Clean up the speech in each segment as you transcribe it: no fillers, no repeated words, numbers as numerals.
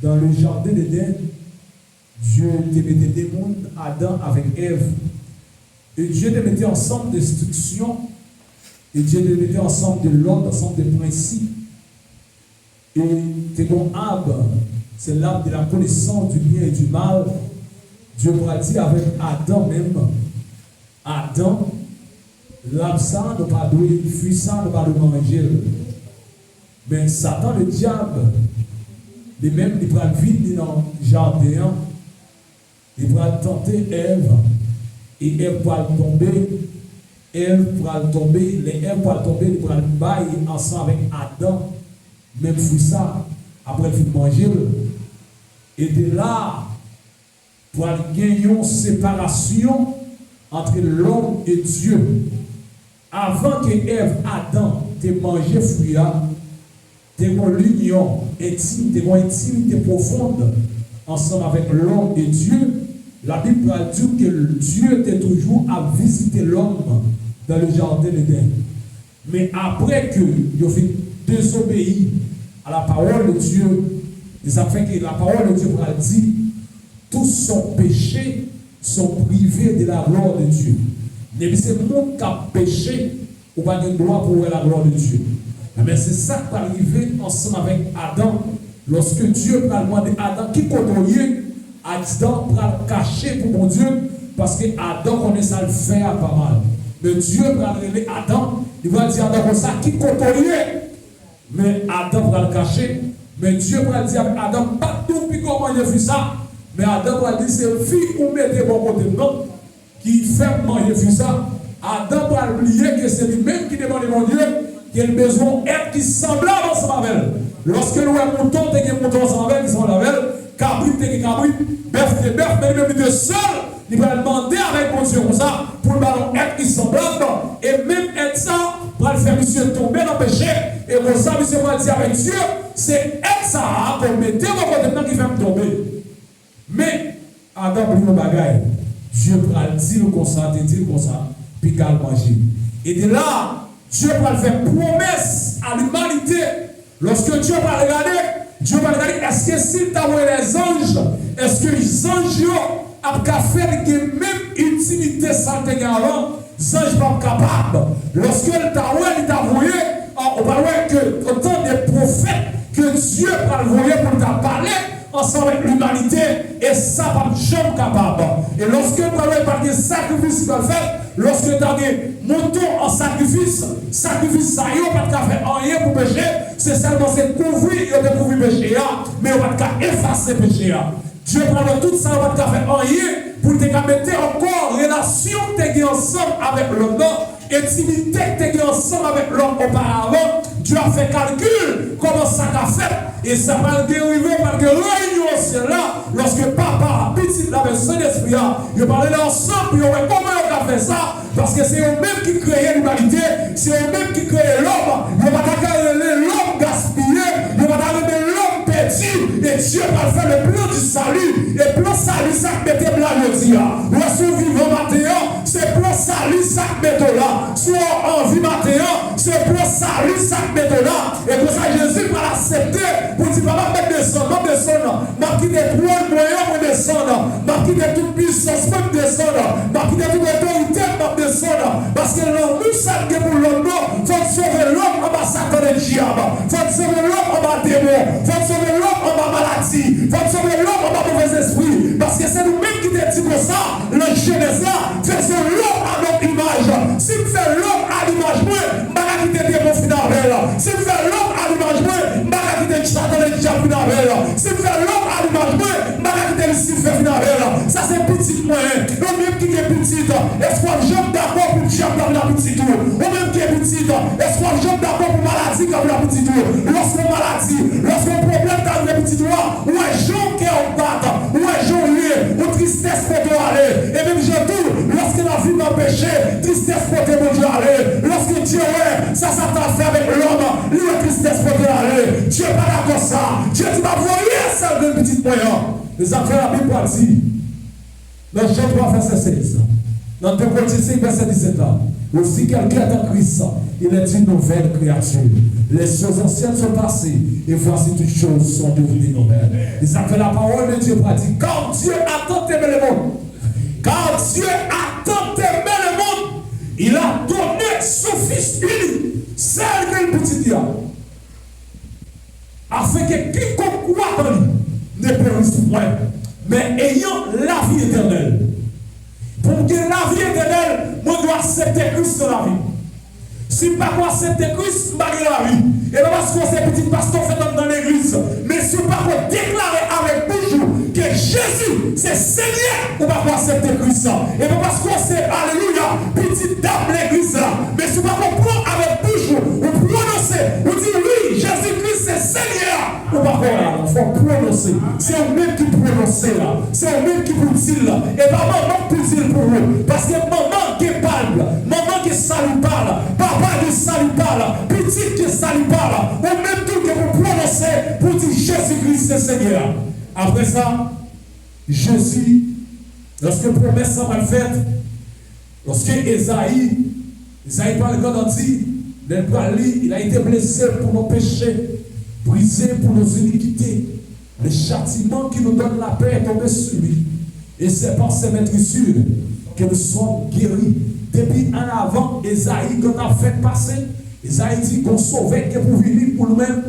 Dans le jardin d'Éden, Dieu te mettait des mondes, Adam avec Ève. Et Dieu te mettait ensemble d'instructions. Et Dieu te mettait ensemble de l'ordre, ensemble de principes. Et tes bons arbre, c'est l'arbre de la connaissance du bien et du mal. Dieu va dire avec Adam même. Adam, l'arbre ça, ne pas doué, fuit ça, ne pas le manger. Mais Satan, le diable, les mêmes, il va vite dans le jardin. Il va tenter Ève. Et Ève va tomber. Ève va tomber. Les Ève va tomber. Il va bailler ensemble avec Adam. Même fruit ça. Après, il faut manger. Et de là, pour gagner une séparation entre l'homme et Dieu. Avant que Ève, Adam, te mangé fruit, tu as une union intime, tu as une intimité profonde ensemble avec l'homme et Dieu. La Bible va dire que Dieu était toujours à visiter l'homme dans le jardin d'Éden. Mais après que il a fait désobéir à la parole de Dieu, ça fait que la parole de Dieu va dire tous son péché sont privés de la gloire de Dieu. Mais c'est le monde qui a péché, ou pas de droit pour voir la gloire de Dieu. Mais c'est ça qui va arriver ensemble avec Adam. Lorsque Dieu va demander à Adam qui côtoyait, Adam va le cacher pour mon Dieu, parce que Adam connaît ça le faire pas mal. Mais Dieu va révéler Adam, il va dire à Adam comme ça qui côtoyait. Mais Adam va le cacher. Mais Dieu va dire à Adam, pas tout, puis comment il a fait ça. Mais Adam va dire, c'est fille ou mettez mon côté non, qui fait manger fait ça. Adam va oublier que c'est lui-même qui demande mon Dieu, qui a besoin d'être qui semblable ensemble avec elle. Lorsque nous avons mouton, tu as un mouton ensemble avec, qui sont avec elle, cabrit, tu as un cabrit, bœuf, tu as bœuf, mais même de seul, il va demander avec mon Dieu comme ça, pour le ballon être qui semblable, et même être ça, pour le faire monsieur tomber dans le péché, et comme ça, monsieur va dire avec Dieu, c'est être ça, pour mettre mon côté maintenant qui fait me tomber. Mais, Adam, pour le bagaille, Dieu va dire comme ça, puis qu'il va manger. Et de là, Dieu va faire promesse à l'humanité. Lorsque Dieu va regarder, est-ce que s'il t'a envoyé les anges, est-ce que les anges ont fait que même intimité sans te avant, les anges ne sont pas capables. Lorsque il t'a envoyé, on va voir que autant des prophètes que Dieu va envoyer pour t'a parler ensemble avec l'humanité, et ça va jamais capable. Et lorsque vous avez par des sacrifices qu'on fait, lorsque tu as des moutons en sacrifice, ça y est, pas de faire rien pour pécher, c'est seulement c'est couvrir le péché, mais on va pas effacer le péché. Dieu prend tout ça, on va pas faire rien pour te mettre encore relation que tu as ensemble avec l'homme, intimité que tu as ensemble avec l'homme auparavant. Dieu a fait calcul, comment ça t'a fait, et ça va dériver par que réunion au là, lorsque papa, petit, la personne d'esprit, il parlait ensemble, il aurait comment il a fait ça, parce que c'est eux-mêmes qui créent l'humanité, c'est eux-mêmes qui créent l'homme, il va pas l'homme gaspillé, il va pas l'homme perdu, et Dieu va faire le plan du salut, et le plan salut, ça mettait blanc le dia. Lorsque vivant matin, c'est plan salut, ça mettait là, soit en vie matin, c'est plan salut, ça mettait là, et pour ça Jésus va l'accepter, pour dire, papa, descendre, m'a quitté tout le moyen pour descendre, m'a quitté toute puissance pour descendre, m'a quitté toute autorité pour descendre, parce que l'homme, ça que pour l'homme, il faut sauver l'homme en bas Satan et diable, il faut sauver l'homme en bas démon, il faut sauver l'homme en bas maladie, il faut sauver l'homme en bas mauvais esprit, parce que c'est nous-mêmes qui te dit comme ça, le Genèse là, faisons l'homme à notre image, si nous faisons l'homme à l'image, moi, je vais quitter démon final, si nous faisons l'homme à l'image, moi, je vais quitter Satan et diable final, si nous faisons l'homme à l'image, moi, je vais quitter Lucifer final, ça c'est petit moyen, le même qui est petit, est-ce qu'on est d'accord pour diable dans la petite tour, ou même qui est petit, est-ce qu'on est d'accord pour maladie dans la petite tour, lorsqu'on maladie, lorsqu'on problème dans la petite tour, ou un jour qui est en batte, ou un jour lié, ou tristesse pour te aller, et même je dis, lorsque la vie m'a péché, tristesse pour te aller, lorsque Dieu est, ça t'a fait avec l'homme, lui tristesse pour te aller, Dieu pas d'accord ça, Dieu tu m'as voyé ça de petite moyen, les affaires la Bible dit, dans Jean 3 verset 16, dans 2 Corinthiens 5 verset 17 ans, aussi quelqu'un est en Christ, il est une nouvelle créature. Les choses anciennes sont passées, et voici toutes choses sont devenues nouvelles. Et ça que la parole de Dieu va dire, quand Dieu a tant aimé le monde, quand Dieu a tant aimé le monde, il a donné son Fils unique, celle que le petit diable, afin que quiconque croit en lui ne périsse point, mais ayant la vie éternelle. Pour que la vie éternelle, moi dois accepter Christ dans la vie. Si je ne peux pas accepter Christ, je ne peux pas la vie. Et pas parce qu'on est petit pasteur fait dans l'église, mais si je ne peux pas déclarer avec toujours que Jésus c'est Seigneur, on ne peut pas accepter Christ. Et pas parce qu'on sait, alléluia, petite dame l'église, mais si je ne peux pas prendre avec toujours, ou prononcer, ou dire oui, Jésus-Christ c'est Seigneur, on ne peut pas là, il faut prononcer. C'est eux-mêmes qui prononcent là, c'est eux-mêmes qui vous disent là, et pas maman qui dit pour vous, parce que maman qui parle, maman qui salue parle, papa qui salue parle, petit qui salue parle, ou même tout que vous prononcez pour dire Jésus-Christ c'est Seigneur. Après ça, Jésus, lorsque la promesse va faite, lorsque Esaïe parle quand on dit, il a été blessé pour nos péchés, brisé pour nos iniquités. Le châtiment qui nous donne la paix est tombé sur lui. Et c'est par ses maîtrisures que nous sommes guéris. Depuis en avant, Esaïe, qu'on a fait passer, Esaïe dit qu'on sauvait que pour venir pour nous-mêmes.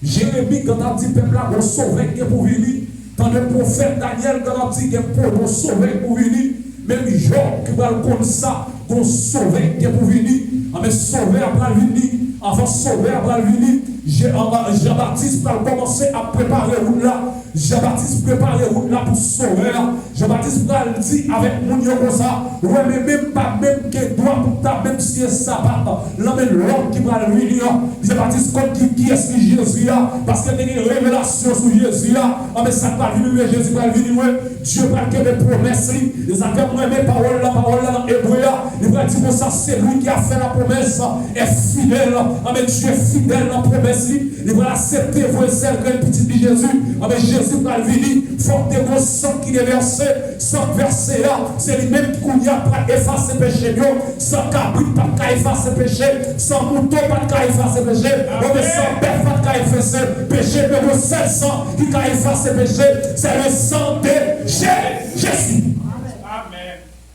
Jérémie, quand a dit peuple là, qu'on sauvait que pour venir. Tant le prophète Daniel, quand a dit qu'on sauvait pour venir. Même Job, qui va le connaître ça, qu'on sauvait que pour venir. Mais sauver après venir, avant sauver après venir. Jean-Baptiste va commencer à préparer route là. Jean-Baptiste prépare route là pour sauver. Jean-Baptiste va le dire avec mon comme ça. Ouais, mais même pas même que doit pour ta même si c'est sabbat. L'homme qui va le venir. Jean-Baptiste comme qui est-ce que Jésus a? Parce qu'il y a une révélation sur Jésus là. Mais ça va venir, Jésus va venir. Dieu va que les promesses. Les affaires, moi, mes paroles, la parole là dans Hébreu. Il va dire que ça, c'est lui qui a fait la promesse. Est fidèle. Mais Dieu est fidèle dans la promesse. Il va accepter vos celles que le petit de Jésus. Mais Jésus va venir, faut que vos sang qui est versé, sang versé là, c'est lui-même qui a pas effacer péché, sans cabrit pas effacer péché, sans mouton pas effacer péché, mais sans bête pas effacer péché, mais le seul sang qui a effacé péché, c'est le sang de Jésus.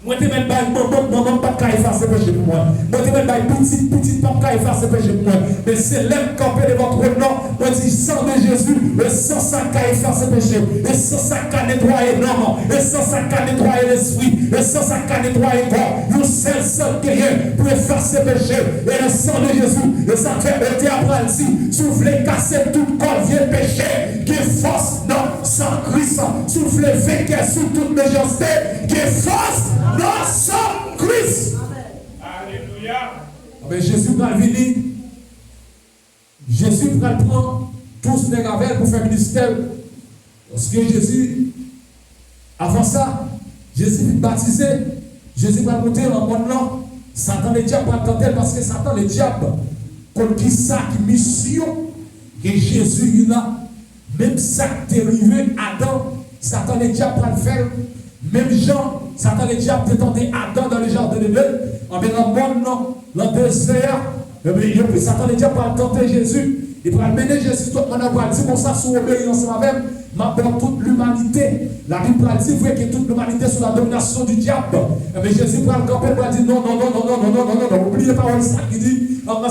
Moi, je ne vais pas effacer le péché pour moi. Moi, je ne vais pas pas effacer le péché pour moi. Mais c'est l'aime camper de votre nom. Moi, je dis sang de Jésus. Le sang, ça a effacé le péché. Le sang, ça a nettoyé l'homme. Le sang, ça a nettoyé l'esprit. Le sang, ça a nettoyé le corps. Le seul sang qui est pour effacer le péché. Et le sang de Jésus. Et ça fait le diable dit, si vous voulez casser tout corps, vieux péché, qui est force dans sang Christ. Si vous voulez vainquer sur toute méchanceté, qui est force dans sang Christ. Alléluia. Mais Jésus va venir. Jésus va prendre tous les gavelles pour faire ministère. Parce que Jésus, avant ça, Jésus va baptiser. Jésus va monter dans le monde là. Satan le diable va tenter parce que Satan le diable, contre qui ça, qui mission que Jésus il a, même ça qui est arrivé Adam, Satan le diable va le faire. Même Jean, Satan le diable peut tenter Adam dans le jardin de Dieu, en bien dans le monde, dans le désert, Satan le diable va tenter Jésus. Il va mener Jésus, tout le monde va dire, comme ça, sous obéissance moi-même, dans toute l'humanité. La Bible va dire que toute l'humanité est sous la domination du diable. Mais Jésus va le camper, va dire non, oubliez pas ça qui dit, dans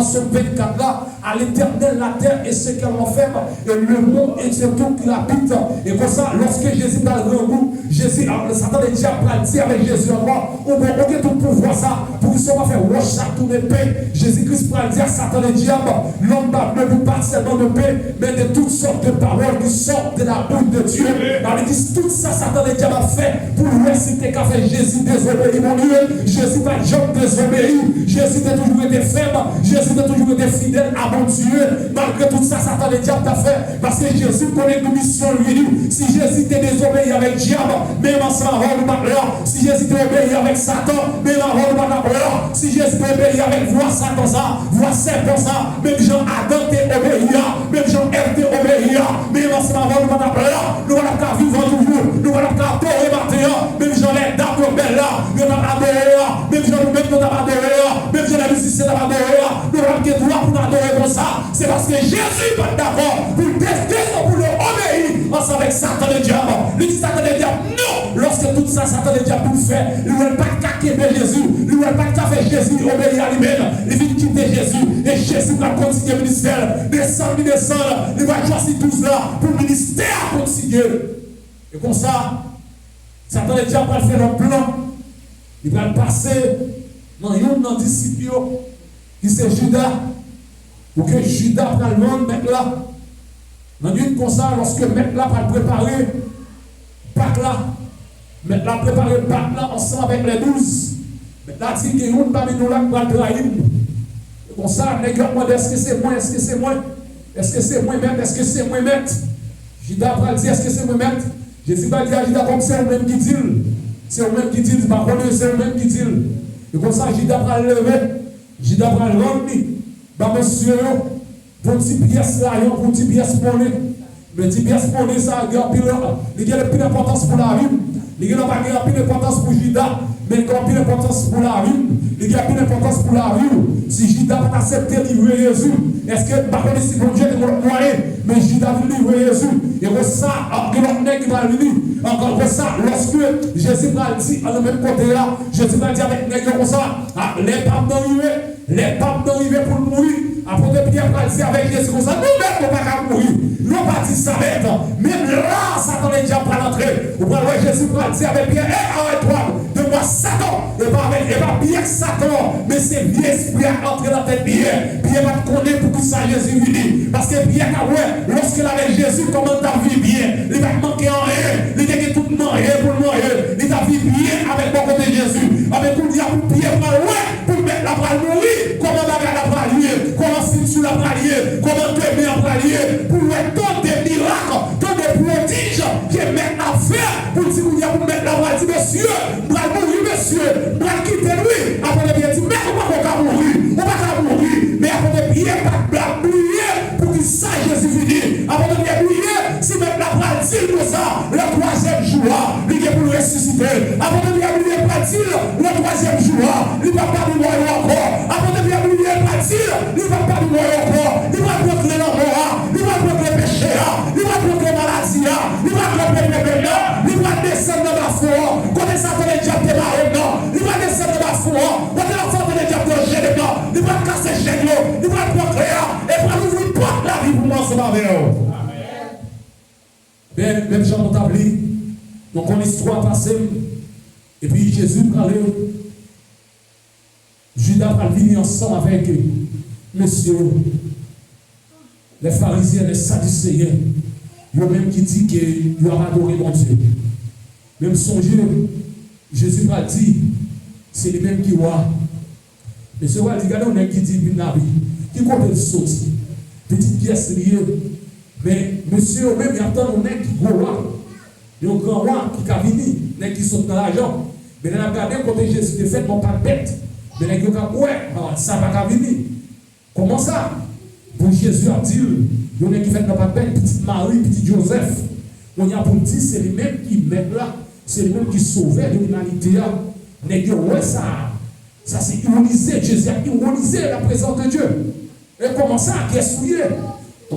ce 24 là, à l'éternel la terre et ce qu'elle enferme, et le monde et c'est tout qui l'habite. Et comme ça, lorsque Jésus va le goût, Jésus, Satan le diable va dire avec Jésus en moi, on va tout pour voir ça, pour qu'il soit faire wash à tous les paix. Jésus-Christ va dire à Satan le diable, l'homme ne veut pas seulement de paix, mais de toutes sortes de paroles qui sortent de la bouche de Dieu. Il dit tout ça, Satan le diable a fait pour lui citer qu'a fait Jésus désobéi, mon Dieu. Jésus va jamais désobéir. Jésus a toujours été ferme. Jésus a toujours été fidèle à mon Dieu. Malgré tout ça, Satan le diable t'a fait. Parce que Jésus connaît une mission lui dit. Si Jésus t'est désobéi avec le diable, même ensemble, si Jésus t'est obéi avec Satan, même en si Jésus t'est obéi avec voix Satan, ça, voix serpent, ça, même Jean Adam t'est obéi, même Jean Ève t'est obéi, même ensemble, nous allons pas vivre toujours, nous allons pas adorer maintenant, même Jean les dames belles là, nous allons adorer, même Jean nous-mêmes nous allons adorer, même Jean la musique nous allons adorer, nous allons pas droit pour adorer comme ça, c'est parce que Jésus n'est pas d'accord pour le descendre, pour le obéir ensemble avec Satan le diable. Il dit Satan le diable, non! Lorsque tout ça, Satan le diable pour le faire, il ne veut pas qu'à Jésus, il ne veut pas qu'à faire Jésus obéir à lui-même. Il vient quitter Jésus, et Jésus va continuer le ministère. Descendre, il va choisir tout cela pour le ministère continuer. Et comme ça, Satan le diable va faire un plan. Il va le passer dans un disciple qui c'est Judas. Pour que Judas va le vendre, mettre là. Dans une comme ça, lorsque mettre là va préparer Pâques là, mettre là préparer Pâques là ensemble avec les 12. Mettre là dit qu'il y a une parmi nous là qui va trahir. Comme ça, les gars, est-ce que c'est moi, est-ce que c'est moi, est-ce que c'est moi maître, est-ce que c'est moi maître. Judas va dire, est-ce que c'est moi maître. Jésus va dire à Judas comme c'est le même qui dit. C'est le même qui dit, par contre, c'est le même qui dit. Et comme ça, Judas va le lever, Judas va le rendre. Bah, monsieur, pour une petite pièce là, pour une petite pièce pour lui. Mais une petite pièce pour lui, ça a plus d'importance pour la vie. Il n'y a pas plus d'importance pour Judas, mais il n'y a plus d'importance pour la vie. Il n'y a plus d'importance pour la vie. Si Judas va accepter de livrer Jésus, est-ce que, par contre, si Dieu est moyen, mais Judas va livrer Jésus. Et pour ça, l'autre qui va venir, encore pour ça, lorsque Jésus va dire, à le même côté là, Jésus va dire avec les comme ça, les papes d'arriver pour mourir. Après, Pierre va dire avec Jésus comme ça, nous-mêmes, on ne va pas mourir. Nous ne pas dire ça bête. Même là, Satan est déjà pour l'entrée. Vous voyez Jésus va dire avec Pierre, arrête-toi de moi, Satan. Et pas Pierre Satan, mais c'est vieux esprit à entrer dans la tête de Pierre. Pierre va te connaître pour que ça Jésus vini. Parce que Pierre, lorsqu'il avait Jésus, comment t'as vu bien? Il va te manquer en rien. Il t'a tout manger pour le manger. Il t'a vu bien avec mon côté Jésus. Avec tout dire pour Pierre, pour mettre la bras mourir. Comment bagarre la bras lier? Comment sur la bras lier? Comment te mettre la bras lier? Pour mettre tant de miracles, tant de prodiges qui mettent à faire pour dire pour mettre la bras. Dit monsieur, bras mourir, monsieur, bras quitter lui. Après bien dit, mais comment on va mourir? On va pas mourir. Mais après bien, pas oublier pour qu'il sache Jésus fini. Après bien oublier, si mettre la bras dit pour ça, le troisième jour, il est pour ressusciter. Après bien oublier, pas dire le troisième jour, il ne va pas mourir encore. Après bien oublier, pas dire, il ne va pas mourir encore. Il va bloquer la mort, il va bloquer le péché, il va bloquer la maladie, il va bloquer le péché, il va descendre dans la foi. Quand ça fait les diables de la il va descendre dans la foi. Quand la foi fait les diables de gêne, il va casser gêne, il va bloquer et va ouvrir porte la vie pour moi, c'est ma vie. Bien, même Jean Montabli, donc on histoire passée, et puis Jésus parlait, Judas va venir ensemble avec messieurs, les pharisiens, les sadducéens, eux même qui dit qu'ils ont adoré mon Dieu. Même songez, Jésus va dire, c'est lui-même qui voit. Monsieur va dire, regardez, on est qui dit, qui compte le sauti, petite pièce liée. Mais monsieur, même il y a tant de gens qui voient, il y a un grand roi qui a venu, qui saute dans l'argent. Mais il a regardé côté Jésus, il fait mon pas bête. Mais il a dit, ouais, ça va pas venir. Comment ça? Pour Jésus a dit, il y en a qui fait mon pas bête, petite Marie, petit Joseph. On y a pour dire, c'est lui-même qui met là, c'est lui-même qui sauvait l'humanité. Mais ouais, ça c'est ironisé, Jésus a ironisé la présence de Dieu. Et comment ça? Qu'est-ce qu'il y a?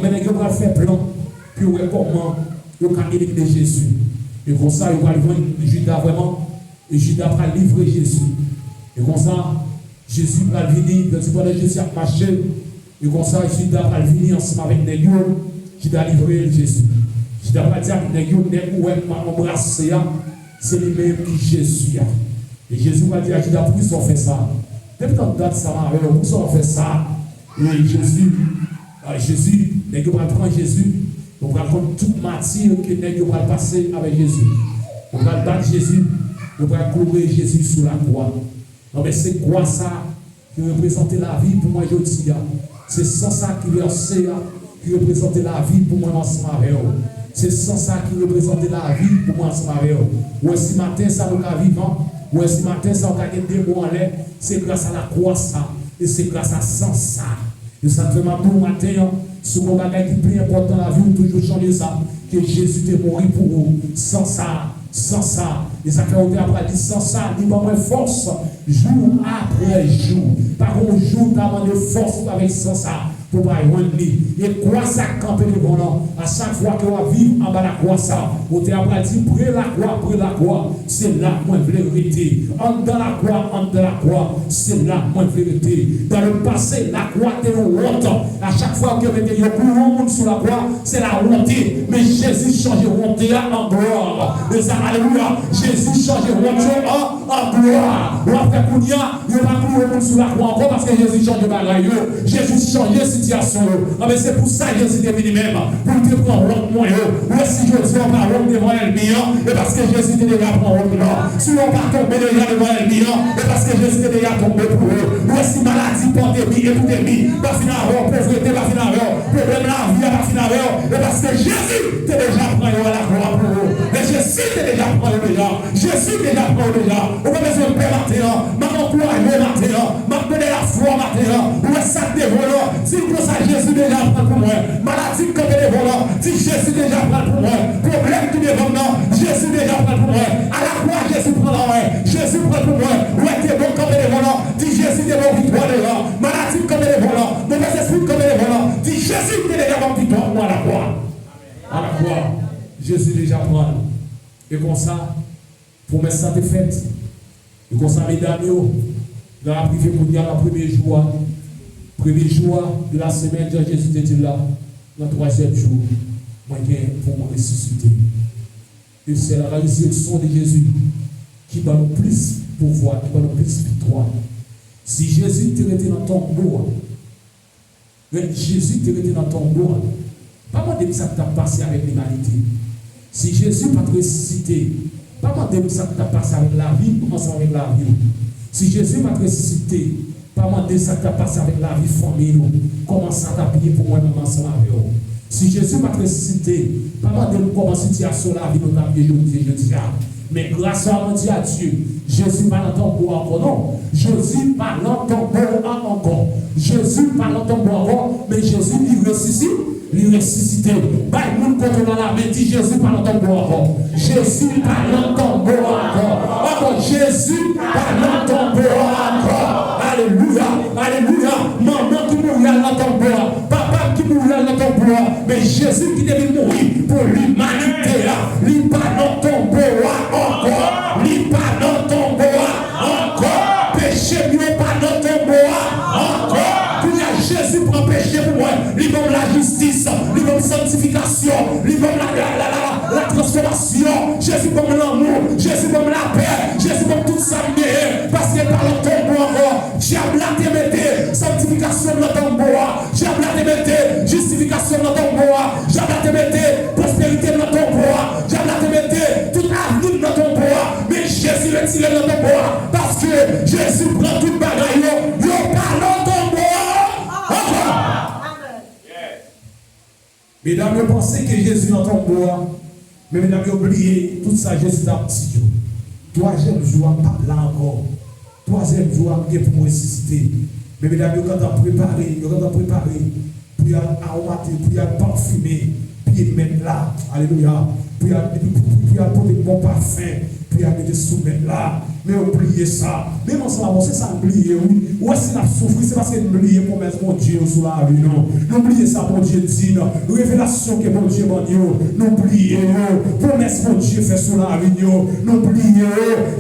Mais les gens vont faire plan, puis comment ils vont éliminer Jésus. Et comme ça, ils vont aller voir Judas vraiment, et Judas va livrer Jésus. Et comme ça, Jésus va venir, pendant que Jésus a marché, et comme ça, Judas va venir ensemble avec les gens, Judas livrer Jésus. Judas va dire que les gens vont embrasser, c'est lui-même qui Jésus. Et Jésus va dire à Judas, pourquoi ils ont fait ça? Depuis tant de temps, ça m'a pourquoi ils ont fait ça? Et Jésus, les gens vont prendre Jésus, on va prendre toute matière que les gens vont passer avec Jésus. On va battre Jésus, on va courir Jésus sur la croix. Non, mais c'est quoi ça qui représente la vie pour moi, je dis? C'est sans ça qui représente la vie pour moi, ensemble avec eux. C'est sans ça qui représente la vie pour moi, ensemble avec eux. Ou si matin, ça nous a vivant, ou si matin, ça nous a des démons en l'air, c'est grâce à la croix, ça. Et c'est grâce à sans ça. Et ça fait ma pour matin, ce mon bagage qui est plus important dans la vie, on toujours changer ça. Que Jésus est mort pour vous. Sans ça. Et ça fait autant après dit sans ça, il va moins force, jour après jour. Par contre, jour, tu as de force avec sans ça. pour pas y lui. Et quoi ça camper devant nous, à chaque fois que on vit en bas de la croix ça, on t'a dit près la croix, c'est là moi vérité. En dans la croix, c'est là moi vérité. Dans le passé, la croix était honte. À chaque fois que mettez un monde sur la croix, c'est la honte. Mais Jésus change honte en gloire. Alléluia. Jésus change honte en gloire. Ou après Kounia, il n'y a pas plus de monde sur la croix encore parce que Jésus change de bagaille. Jésus change de situation. Mais c'est pour ça que Jésus est venu même. Pour te prendre honte moi. Ou si je dis on va honte devant l'ennemi, et parce que Jésus est déjà prend honte là. Si on va tomber déjà devant l'ennemi, et parce que Jésus est déjà tombé pour eux. Ou si maladie, pandémie, épidémie, va finir avec pauvreté, va finir avec problème la vie, va finir avec, et parce que Jésus est déjà pris à la croix pour eux. Et Jésus est déjà pris déjà. Jésus est déjà pris déjà. On va besoin de paix maintenant. Maintenant, courage maintenant. Maintenant, la foi maintenant. Où est-ce que ça dévole? Si pour ça, Jésus est déjà pris pour moi. Maladie comme dévole. Si Jésus est déjà pris pour moi. Problème qui dévole, Jésus est déjà pris pour moi. À la croix, Jésus prend la main. Jésus prend pour moi. Où est-ce que bon comme dévole? Dis Jésus est bon victoire déjà. Maladie comme dévole. Mauvais esprit comme dévole. Dis Jésus est déjà bon victoire pour moi à la croix. À la croix, Jésus déjà prend. Et comme ça, pour mettre ça de fête. Et comme ça, mesdames, dans la privé pour dire le premier jour de la semaine, Jésus était là, le troisième jour, moi, pour me ressusciter. Et c'est la résurrection de Jésus qui va le plus pouvoir, qui va le plus victoire. Si Jésus était resté dans ton tombeau, Jésus était resté dans ton tombeau, pas moi de ça qui t'a passé avec l'humanité. Si Jésus n'a pas ressuscité, pas moi de ça qui t'a passé avec la vie, commence avec la vie. Si Jésus n'a pas ressuscité, pas moi de ça qui t'a passé avec la vie famille, commence à t'appuyer pour moi même ensemble avec vous. Si Jésus n'a pas ressuscité, pas moi de commencer à sur la vie, nous t'appuyer, je dis. Mais grâce à Dieu, Jésus pas dans ton bois encore, non. Jésus pas dans ton bois encore. Jésus pas dans ton bois encore, mais Jésus il ressuscite. Il ressuscité. Bah, le monde contre la main dit Jésus pas dans ton bois encore. Jésus pas dans ton bois encore. Encore Jésus pas dans ton bois encore. Alléluia. Alléluia. Maman qui mourit dans ton bois. Papa qui mourit dans ton bois. Mais Jésus qui devait mourir pour l'humanité. Il pas dans ton bois encore. Il pas dans ton bois encore. Péché mieux pas dans ton bois encore. Jésus prend péché pour moi. Il donne la justice, il donne la sanctification, il donne la transformation. Jésus donne l'amour, Jésus donne la paix, Jésus donne tout ça. Parce que par le tombeau encore, diable a te metté sanctification dans ton bois, diable a te metté justification dans ton bois, diable a te metté prospérité dans ton bois, diable a te metté toute avenir dans ton bois. Mais Jésus est tiré dans ton bois parce que Jésus prend toute bagaille, il parle dans ton bois. Mesdames, vous pensez que Jésus dans ton bois, mais mesdames, vous oubliez tout ça, Jésus a petit. Troisième jour, pas là encore. Troisième jour, il pour me ressusciter. Mais mesdames, quand on préparé, puis aromater, puis parfumer, puis mettre là, alléluia, puis apporter de bon parfum, puis mettre soumettre là. Mais oubliez ça. Même ensemble, c'est ça, oubliez, oui. Ou est-ce qu'il a souffert? C'est parce qu'il oubliez promesse mon Dieu sur la vie, non. N'oubliez ça, mon Dieu dit, non. Révélation que mon Dieu m'a dit, n'oubliez, promesse mon Dieu fait sur la vie, n'oubliez.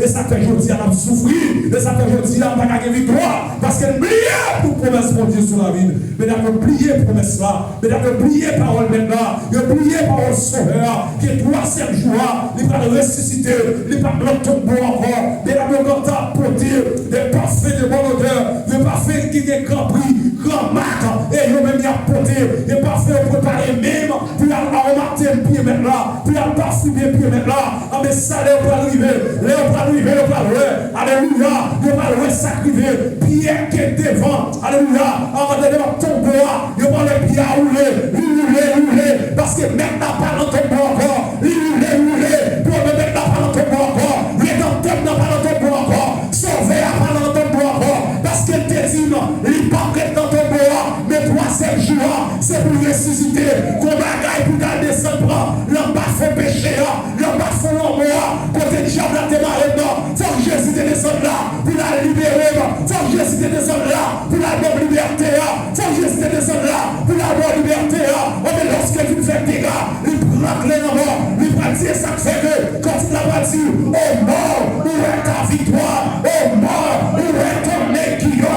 Et ça fait aujourd'hui, on a souffert. Et ça fait aujourd'hui, on n'a pas gagné victoire. Parce qu'elle oubliez pour promesse mon Dieu sur la vie. Mesdames, oubliez promesse là. Mesdames, oubliez parole maintenant. Oubliez parole sauveur. Qui est troisième jour, il va le ressusciter. Il va le tomber encore. Mesdames, quand on porte des parfums de bonne odeur, des parfums qui est grand prix, grand marque, et ils ont même apporté des parfums préparés même, puis à aromater le pied maintenant, puis à parfumer le pied maintenant. Ah, mais ça, on va arriver, on va arriver, alléluia, on va arriver, s'arriver, pierre qui est devant, alléluia, avant de tomber, on va le pied à rouler, parce que maintenant, pas dans ton bois encore, rouler, pour me mettre pas dans ton bois encore, rédempteur n'a pas dans ton bois encore, sauver à pas dans ton bois encore, parce que t'es dit non, il pas dans ton bois, mais troisième jour, c'est pour ressusciter, qu'on bagaille pour garder son bras, l'homme pas fait péché, l'homme pas fait l'homme, côté de diable à tes marées, non, faut que Jésus te descende là, pour la libérer, faut que Jésus te descende là, pour la bonne liberté, faut que Jésus te descende là, racler la mort, il va dire ça fait que quand il va dire, oh mort, où est ta victoire, oh mort, où est ton aiguillon,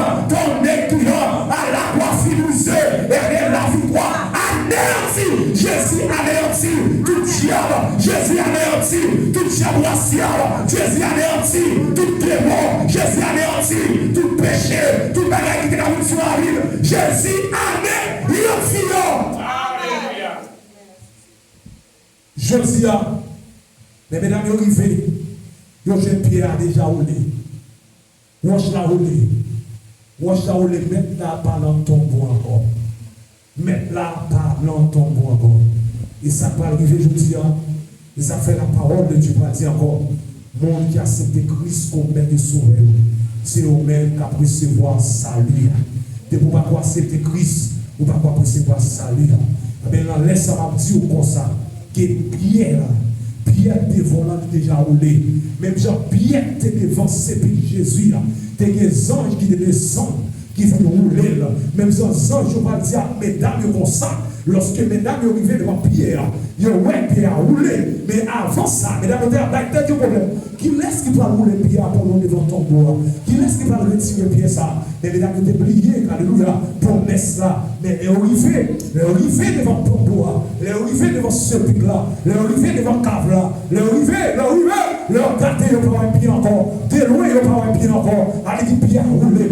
à la croix filusée, et la victoire anéantie, Jésus anéanti, tout diable, Jésus anéanti, tout diable racial, Jésus anéanti, tout démon, Jésus anéanti, tout péché, tout bagage qui est dans sur la vie, Jésus anéanti. Je dis à mais mesdames, vous arrivez, vous jeune Pierre a déjà roulé. Wash la roulé, mettre la pas dans ton bois encore. Mettre la pas dans ton bois encore. Et ça va arriver, je dis, et ça fait la parole de Dieu va dire encore, monde qui a accepté Christ comme maître et sauveur, c'est eux-mêmes qui a recevoir salut. De ne pas accepter Christ, ou pas recevoir salut. Mais là, laisse-moi dire comme ça, que Pierre devant là déjà roulé. Même Jean Pierre était devant c'est Jésus là. T'es des anges qui descendent, qui viennent rouler là. Même ces anges, je vais dire, mesdames, comme ça. Lorsque mesdames arrivaient devant Pierre, ils ont Pierre a roulé. Mais avant ça, mesdames, il y a un problème. Qui laisse qui va rouler Pierre pour nous devant ton bois? Qui laisse qui va retirer Pierre ça? Mais mesdames, ils ont oublié, alléluia, promesse là. Mais les arrivés devant ton bois, les arrivés devant ce pic là, les arrivés devant cave là, les arrivés, leur gâté, ils n'ont pas un pied encore. De loin, ils n'ont pas un pied encore. Allez, dit Pierre, roulez.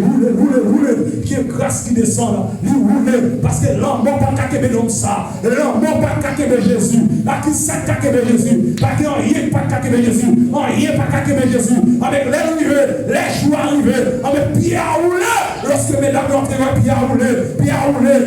Qui est grâce qui descend là, il roule. Parce que l'homme n'a pas qu'à comme ça. L'homme n'a pas qu'à Jésus. Pas qui ça qu'à Jésus. Pas qui rien pas qu'à Jésus. Rien pas qu'à Jésus. Avec les arrivés, les jours arrivés. Avec Pierre roulé. Lorsque mesdames ont entré, Pierre roulé.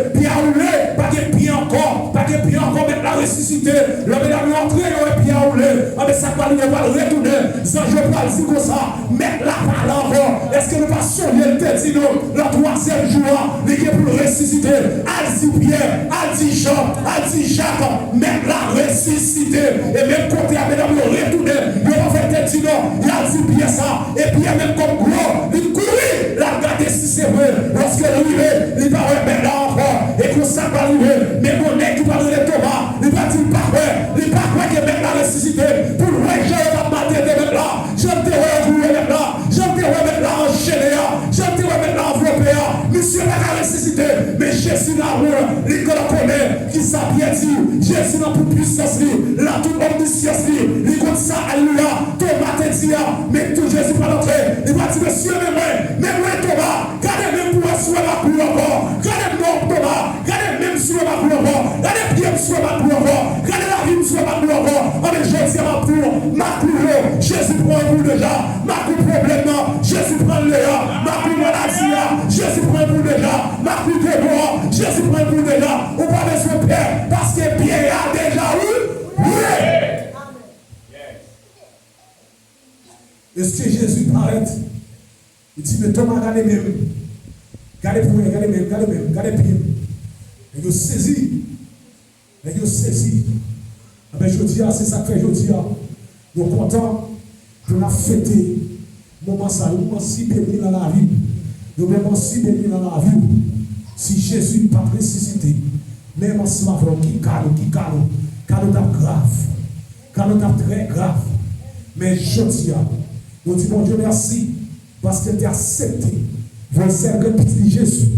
Pas de pied encore. Mettre la ressuscité. Le mesdames ont entré, Pierre roulé. Avec ça, va retourner. Ça, je vais pas dire comme ça. Mettre la parole encore. Est-ce que nous passons le dit nous, le troisième jour, il est pour ressusciter. Al dit Pierre, al dit Jean, al dit Jacques, mettre la ressuscité. Et même côté à mesdames, retourner. Il va faire dit non, il a dit Pierre ça. Et Pierre, même comme gros, il courit. La regarder si c'est vrai. Lorsqu'il arrive, il va remettre là encore. Et que ça va arriver. Mais mon nez qui va donner Thomas, il va dire pas vrai. Il va croire qu'il met la ressuscité. Pour le je vais mater de mettre là. Je te vais mettre là. Je te vais mettre là en chaîne. Je te vais mettre là enveloppé. Monsieur n'a pas ressuscité. Mais Jésus n'a pas. Il connaît. Qui s'est bien dit. Jésus n'a plus puissance. La toute omniscience. Il compte ça. Alléluia. Thomas te dit. Mais tout Jésus va l'entrer. Il va dire monsieur, mais moi Thomas. Gardez même pour assurer ma pluie encore. Gardez mon Thomas. Gardez même sur ma pluie encore. Gardez bien sur ma pluie encore. Gardez la vie sur ma pluie encore. Avec Jésus ma pluie. Jésus prend un bout déjà. Ma pluie problème. Jésus prend le léa. Ma pluie maladie. Jésus prend un bout déjà. Ma pluie démon. Jésus prend un bout déjà. On va besoin de Pierre. Parce que Pierre a déjà eu. Oui. Est-ce que Jésus paraît? Il dit, mais Thomas, regardez même. Regardez pour regardez Pierre. Et il saisit. Mais je dis, c'est ça que je dis. Nous sommes contents de la fêter. Moment ça, nous sommes si bénis dans la vie. Nous sommes si bénis dans la vie. Si Jésus n'a pas ressuscité, même en ce moment, qui calme grave. Calme très grave. Mais je dis, nous disons, bon Dieu, merci. Parce que tu as accepté. Vous servir petit Jésus.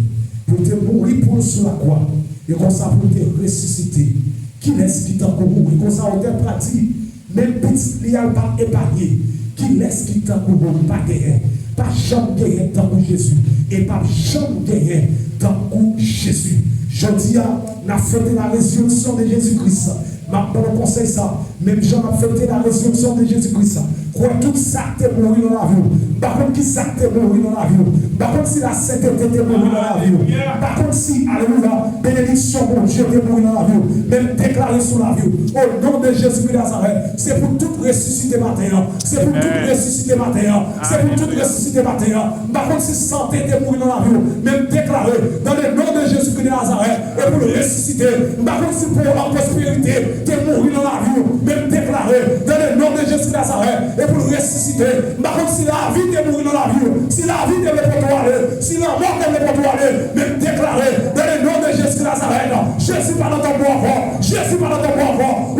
Pour te mourir pour sur la croix. Et comme ça, pour te ressusciter. Qui laisse qui t'a mourir? Comme ça, on t'a pas dit. Même petit lial pas épargné. Qui laisse qui t'a mourir? Pas gagné. Pas jamais gagné dans le Jésus. Et pas jamais gagné dans le Jésus. Je dis à la fête de la résurrection de Jésus-Christ. Ma bonne conseil ça. Même Jean a fêté la résurrection de Jésus-Christ. Quoi tout ça t'est mort dans la vie. Par contre, qui ça t'est mort dans la vie. Par contre, si la sainteté t'est mort dans la vie. Par contre, si, alléluia, bénédiction, mon Dieu t'est mort dans la vie. Même déclaré sur la vie. Au nom de Jésus de Nazareth, c'est pour tout ressusciter matin. C'est pour tout ressusciter matin. C'est pour tout ressusciter matin. Par contre, si santé t'est mort dans la vie. Même déclaré dans le nom de Jésus de Nazareth. Et pour le ressusciter. Par contre, si pour la prospérité t'es mort dans la vie. Même déclaré dans le nom de Jésus de Nazareth. Et pour le ressusciter. Par contre, si la vie t'est mort dans la vie. Si la vie t'est mort dans la vie. Si la mort t'est mort dans la vie. Même déclaré dans le nom de Jésus de Nazareth. Jésus pas dans ton bois. Jésus pas dans ton bois.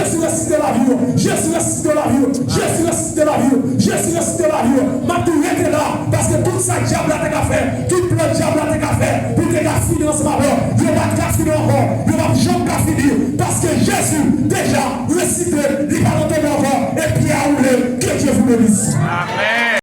Jésus ressuscité la vie. Jésus ressuscité la vie. Jésus ressuscité la vie. Jésus ressuscité la vie. Ma tout était là parce que tout ça diable a fait, tout plan diable a fait pour que la fini dans ce moment. Il va pas finir encore. Il va jamais finir parce que Jésus déjà ressuscité, il va entendre encore et puis à rouler. Que Dieu vous bénisse. Amen.